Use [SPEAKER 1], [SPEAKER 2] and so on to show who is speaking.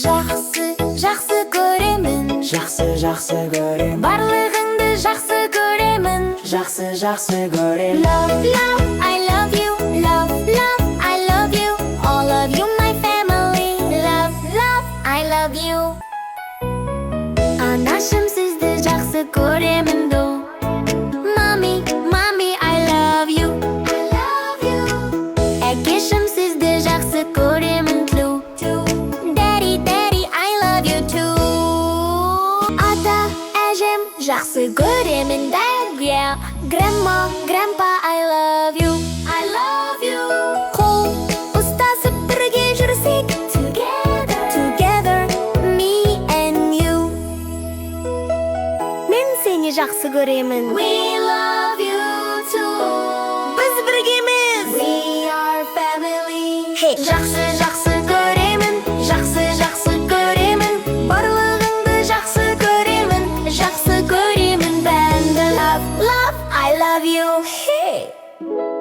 [SPEAKER 1] жақсы көремін.
[SPEAKER 2] Жақсы көремін.
[SPEAKER 1] Барлығыңды жақсы көремін.
[SPEAKER 2] Жақсы көремін.
[SPEAKER 1] Love, love, I love you. Love, love, I love you. All of you, my family. Love, love, I love you. Анашым, сізді жақсы көремін до. Mommy, mommy, I love you. I love you. Әкешім, сізді жақсы көремін too. Daddy, daddy, I love you too. Ата, әжем, жақсы көремін dad, yeah. Grandma, grandpa, I love you. I love you. Қол ұстасып бірге жүрсек together, me and you. Мен сені жақсы көремін. We love you too. Біз біргеміз. We are family. Hey. Жақсы көремін. Жақсы көремін. Барлығыңды жақсы көремін бәріңді. Love, love, I love you. Hey.